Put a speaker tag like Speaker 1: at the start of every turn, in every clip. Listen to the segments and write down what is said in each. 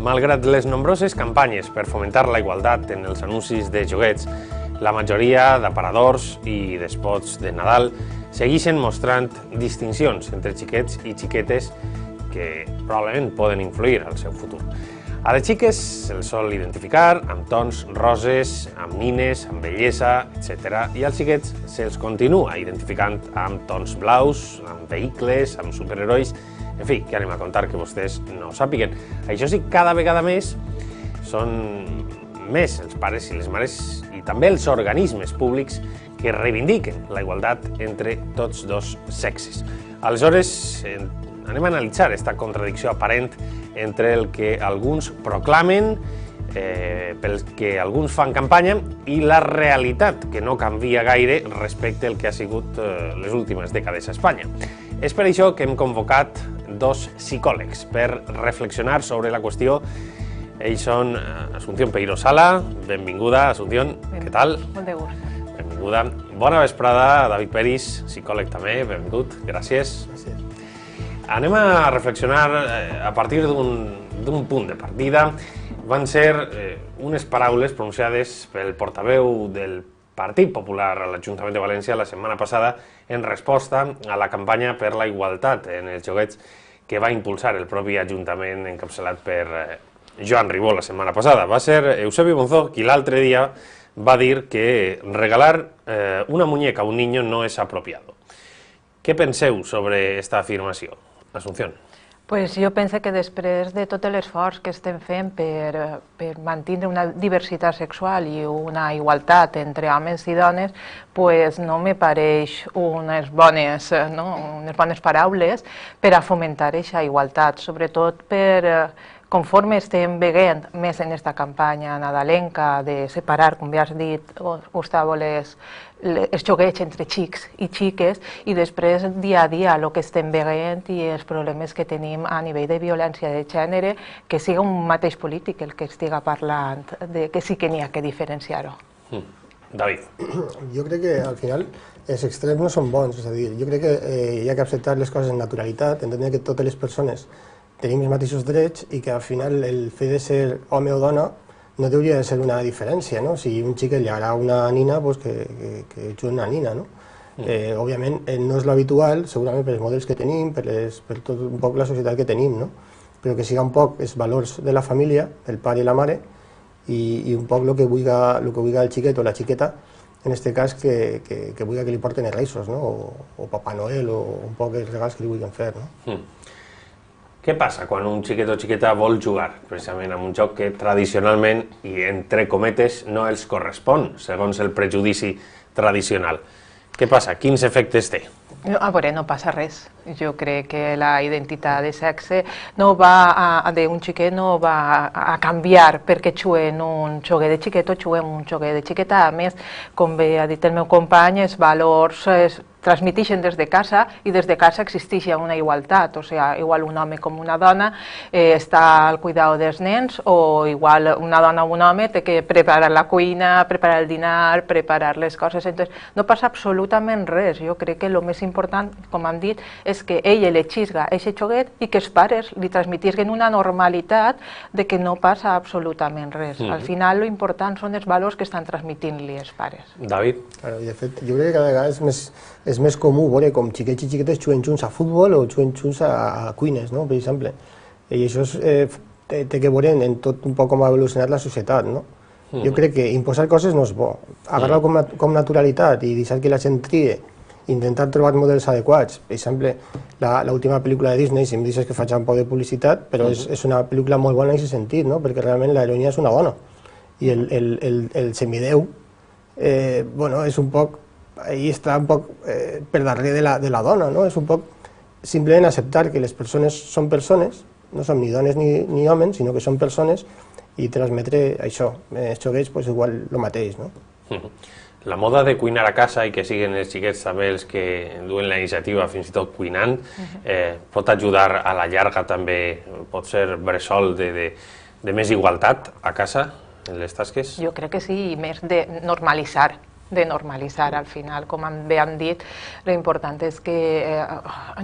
Speaker 1: Malgrat les nombroses campanyes per fomentar la igualtat en els anuncis de joguets, la majoria d'aparadors i d'espots de Nadal segueixen mostrant distincions entre xiquets i xiquetes que probablement poden influir al seu futur. A les xiques se'ls sol identificar amb tons roses, amb nines, amb bellesa, etc. I als xiquets se'ls continua identificant amb tons blaus, amb vehicles, amb superherois. En fi, que anem a contar que vostès no ho sàpiguen. Això sí, cada vegada més són més els pares i les mares i també els organismes públics que reivindiquen la igualtat entre tots dos sexes. Aleshores, anem a analitzar aquesta contradicció aparent entre el que alguns proclamen, pel que alguns fan campanya, i la realitat, que no canvia gaire respecte al que ha sigut les últimes dècades a Espanya. És per això que hem convocat dos psicòlegs per reflexionar sobre la qüestió. Ells són Asunción Peiró Sala. Benvinguda, Asunción. Què tal?
Speaker 2: Molt de gust.
Speaker 1: Benvinguda. Bona vesprada, David Peris, psicòleg també. Benvingut. Gràcies.
Speaker 3: Gràcies.
Speaker 1: Anem a reflexionar a partir d'un punt de partida. Van ser unes paraules pronunciades pel portaveu del Partit Popular a l'Ajuntament de València la setmana passada en resposta a la campanya per la igualtat en els joguets que va impulsar el propi Ajuntament encapçalat per Joan Ribó la setmana passada. Va ser Eusebio Monzó qui l'altre dia va dir que regalar una muñeca a un niño no és apropiado. Què penseu sobre aquesta afirmació? Asunción.
Speaker 2: Pues jo penso que després de tot l'esforç que estem fent per mantenir una diversitat sexual i una igualtat entre homes i dones, pues no me pareix unes bones paraules per a fomentar aquesta igualtat, sobretot conforme estem veient més en aquesta campanya nadalenca de separar, com ja has dit, Gustavo, els joguets entre xics i xiques, i després dia a dia el que estem veient i els problemes que tenim a nivell de violència de gènere, que siga un mateix polític el que estiga parlant, que sí que n'hi ha que diferenciar-ho.
Speaker 1: David.
Speaker 3: Jo crec que al final els extrems no són bons, és a dir, jo crec que hi ha que acceptar les coses en naturalitat, entendre que totes les persones tenim els mateixos drets i que al final el fet de ser home o dona no hauria de ser una diferència, no? Si un xic li agrada una nina, pues que jugui una nina, no? Òbviament no és l'habitual, segurament per els models que tenim, per tot un poc la societat que tenim, no? Però que siga un poc els valors de la família, el pare i la mare, i un poc el que vulgui el xiquet o la xiqueta, en aquest cas que vulgui que li porten els reis, no? O Papà Noel, o un poc els regals que li vulguin fer, no?
Speaker 1: Què passa quan un xiquet o xiqueta vol jugar precisament amb un joc que tradicionalment, i entre cometes, no els correspon, segons el prejudici tradicional? Què passa? Quins efectes té?
Speaker 2: A veure, no passa res. Jo crec que la identitat de sexe d'un xiquet no va a canviar perquè juguen un joguet de xiquet o juguen un joguet de xiqueta. A més, com bé ha dit el meu company, els valors es transmeteixen des de casa i des de casa existeix una igualtat, o sigui, igual un home com una dona està al cuidado dels nens, o igual una dona o un home té que preparar la cuina, preparar el dinar, preparar les coses, entonces no passa absolutament res. Jo crec que el més important, com han dit, és que ell elegisca aquest joguet i que els pares li transmetisquen una normalitat de que no passa absolutament res. Al final, l'important són els valors que estan transmetint-li els pares.
Speaker 1: David?
Speaker 3: I de fet, jo crec que cada vegada és més comú veure com xiquets i xiquetes juguen junts a futbol o juguen junts a cuines, no? Per exemple. I això té que veure en tot un poc com ha evolucionat la societat, no? Jo crec que imposar coses no és bo. Agarrar-ho com naturalitat i deixar que la gent trie, intentar trobar models adequats. Per exemple, l'última pel·lícula de Disney, si em deixes que faig un poc de publicitat, però és una pel·lícula molt bona en aquest sentit, no? Perquè realment l'heroïna és una dona. I el semideu, és un poc, ahí està un poc per darrere de la dona, no? És un poc simplement acceptar que les persones són persones, no són ni dones ni homes, sinó que són persones, i transmetre això. Els joguets, igual el mateix, no?
Speaker 1: La moda de cuinar a casa i que siguin els xiquets també els que duen la iniciativa, fins i tot cuinant, pot ajudar a la llarga també, pot ser bressol de més igualtat a casa, en les tasques?
Speaker 2: Jo crec que sí, i més de normalitzar de normalitzar al final, com bé han dit, l'important és que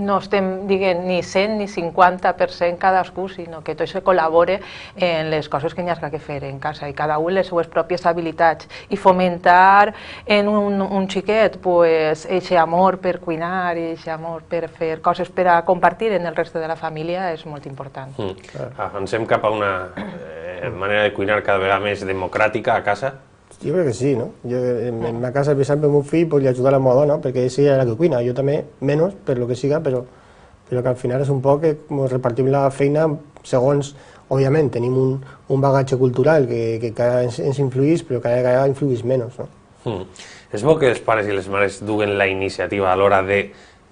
Speaker 2: no estem dient ni 100 ni 50% cadascú, sinó que tot se col·labore en les coses que n'hi ha que fer en casa i cada un les seues pròpies habilitats i fomentar en un xiquet aquest amor per cuinar i aquest amor per fer coses per a compartir en el reste de la família és molt important.
Speaker 1: Avancem cap a una manera de cuinar cada vegada més democràtica a casa?
Speaker 3: Jo crec que sí, no? Jo, en ma casa, per exemple, el meu fill li ajuda a la meva dona, perquè ella és la que cuina, jo també, menys, per lo que siga, però que al final és un poc que ens repartim la feina segons, òbviament, tenim un bagatge cultural que cada ens influïs, però cada vegada influïs menys, no?
Speaker 1: És bo que els pares i les mares duguen la iniciativa a l'hora de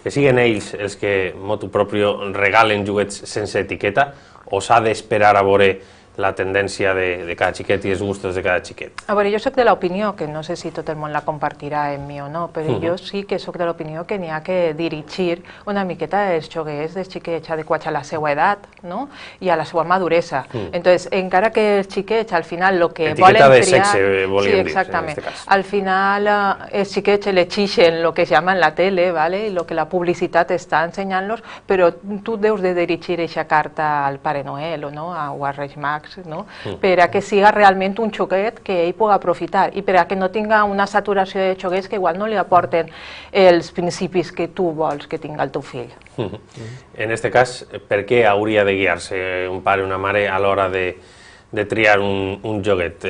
Speaker 1: que siguin ells els que, motu propio, regalen joguets sense etiqueta, o s'ha d'esperar a veure la tendència de cada xiquet i els gustos de cada xiquet?
Speaker 2: A veure, jo soc de l'opinió, que no sé si tot el món la compartirà en mi o no, però jo sí que soc de l'opinió que n'hi ha que dirigir una miqueta els joguets dels xiquets adequats a la seva edat, no? I a la seva maduresa. Entonces, encara que els xiquets al final el que volen triar...
Speaker 1: Etiqueta de sexe, volíem dir, en aquest cas.
Speaker 2: Al final els xiquets elegeixen el que es llama en la tele, ¿vale? I el que la publicitat està ensenyant-los, però tu deus de dirigir aquesta carta al Pare Noel o a Reis Mags, no? Per a que siga realment un xoguet que ell pugui aprofitar i per a que no tinga una saturació de xoguets que igual no li aporten els principis que tu vols que tinga el teu fill.
Speaker 1: En aquest cas, per què hauria de guiar-se un pare o una mare a l'hora de triar un joguet?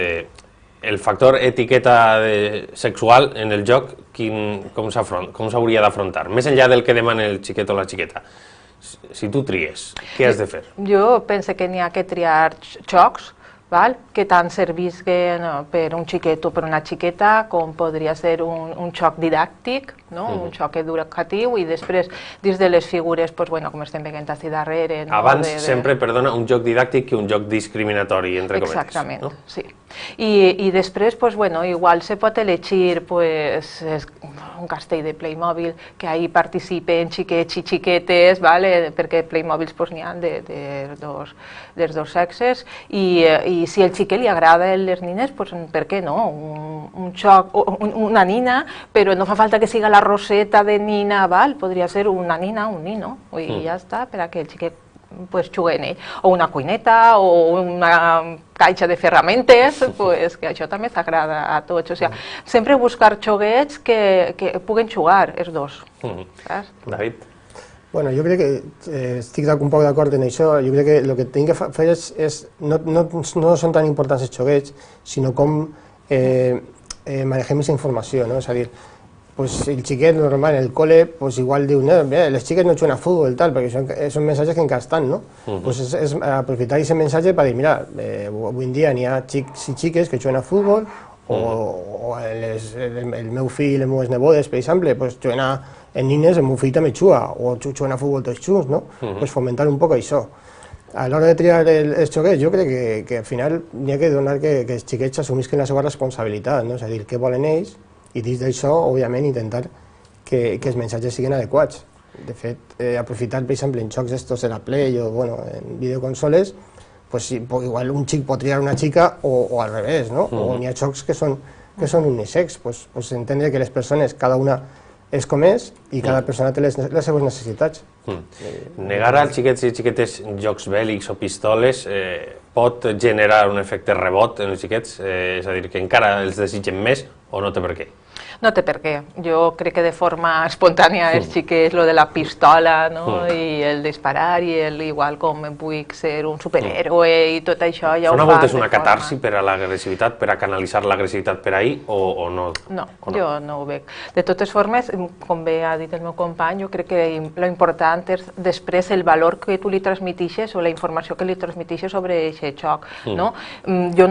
Speaker 1: El factor etiqueta sexual en el joc, com s'hauria d'afrontar? Més enllà del que demana el xiquet o la xiqueta. Si tu tries, què has de fer?
Speaker 2: Jo penso que n'hi ha que triar xocs que tant servisquen per un xiquet o per una xiqueta, com podria ser un xoc didàctic, un xoc educatiu, i després, dins de les figures, com estem veient aquí darrere...
Speaker 1: Abans sempre, perdona, un joc didàctic que un joc discriminatori, entre cometes.
Speaker 2: Exactament, sí. I després, igual se pot elegir un castell de Playmobil, que ahí participen xiquets i xiquetes, perquè Playmobils n'hi ha dels dos sexes, i si al xiquet li agrada les nines, per què no? Un xoc, una nina, però no fa falta que siga la roseta de nina, podria ser una nina, un nino, i ja està, per a que el xiquet jugui en ell. O una cuineta, o una caixa de ferramentes, que això també s'agrada a tots. Sempre buscar xoguets que puguen jugar els dos.
Speaker 1: David?
Speaker 3: Bueno, jo crec que estic un poc d'acord en això. Jo crec que el que hem de fer no són tan importants els xoguets, sinó com manegem aquesta informació, no? És a dir, el xiquet normal en el col·le igual diu les xiques no juguen a futbol, perquè són missatges que encara estan, no? És aprofitar aquest missatge per dir, mira, avui en dia n'hi ha xics i xiques que juguen a futbol, o el meu fill i les meves nebodes, per exemple, juguen en nines, el meu fill també juga, o juguen a futbol tots junts, no? Fomentar un poc això. A l'hora de triar els xoguets, jo crec que al final n'hi ha que donar que els xiquets assumisquen la seva responsabilitat, no? És a dir, què volen ells, i dins d'això, òbviament, intentar que els missatges siguin adequats. De fet, aprofitar, per exemple, en jocs estos de la Play o en videoconsoles, igual un xic pot triar una xica o al revés, no? O n'hi ha jocs que són unisex, entendre que les persones, cada una és com és i cada persona té les seves necessitats.
Speaker 1: Negar als xiquets i xiquetes jocs bèl·lics o pistoles pot generar un efecte rebot en els xiquets? És a dir, que encara els desitgen més o no té per què?
Speaker 2: No té per què. Jo crec que de forma espontània els xiquets, lo de la pistola, i el disparar, i igual com vull ser un superhéroe i tot això ja ho fa.
Speaker 1: Són a voltes una catarsi per a l'agressivitat, per a canalitzar l'agressivitat per ahí, o no?
Speaker 2: No, jo no ho veig. De totes formes, com bé ha dit el meu company, jo crec que l'important és després el valor que tu li transmetixes o la informació que li transmetixes sobre aquest xoc. Jo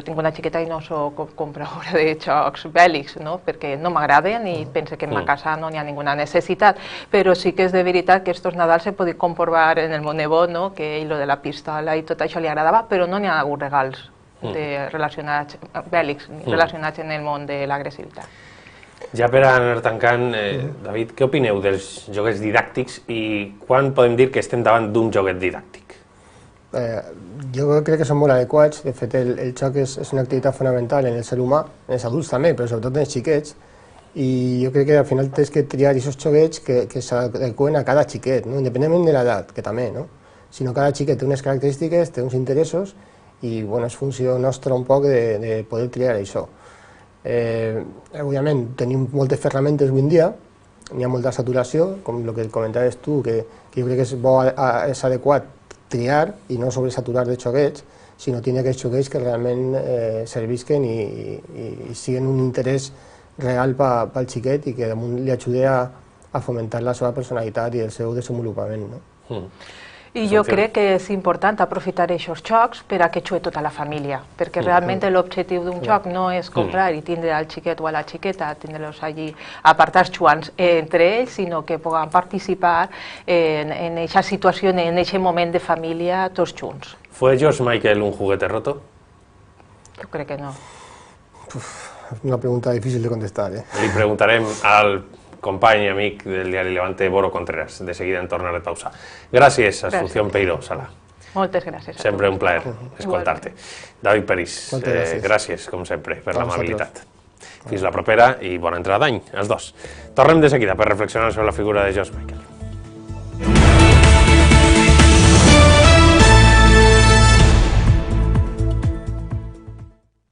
Speaker 2: tinc una xiqueta i no soc compradora de xocs bèl·lics, perquè no m'agraden i penso que en ma casa no n'hi ha ninguna necessitat, però sí que és de veritat que estos Nadals se poden comprovar en el meu nebot que ell lo de la pistola i tot això li agradava, però no n'hi ha hagut regals relacionats bèl·lics, relacionats en el món de l'agressivitat.
Speaker 1: Ja per anar tancant, David, què opineu dels joguets didàctics i quan podem dir que estem davant d'un joguet didàctic?
Speaker 3: Jo crec que són molt adequats. De fet, el xoc és una activitat fonamental en el ser humà, en els adults també, però sobretot en els xiquets. I jo crec que al final tens que triar aquests xoguets que s'adeqüen a cada xiquet, no? Independentment de l'edat, que també, no? Sinó cada xiquet té unes característiques, té uns interessos i bueno, és funció nostra un poc de poder triar això. Òbviament, tenim moltes ferramentes avui en dia, hi ha molta saturació, com el que comentaves tu, que jo crec que és adequat triar i no sobresaturar de xoguets, sinó tenir aquests xoguets que realment servisquen i siguin un interès real pel xiquet i que damunt li ajudi a fomentar la seva personalitat i el seu desenvolupament. No?
Speaker 2: I jo crec que és important aprofitar aquests jocs per a que jugui tota la família, perquè realment l'objectiu d'un joc no és comprar i tindre al xiquet o a la xiqueta, tindre-los allí apartats jugant entre ells, sinó que puguen participar en aquesta situació, en aquest moment de família, tots junts.
Speaker 1: ¿Fue George Michael un juguete roto?
Speaker 2: Jo crec que no.
Speaker 3: Una pregunta difícil de contestar.
Speaker 1: Li preguntarem al company i amic del diari Levante, Boro Contreras. De seguida en tornaré a pausar. Gràcies, Asunción Peiró, Sala.
Speaker 2: Moltes gràcies.
Speaker 1: Sempre un plaer escoltar-te. David Peris, gràcies, com sempre, per l'amabilitat. Fins la propera i bona entrada d'any, els dos. Tornem de seguida per reflexionar sobre la figura de George Michael.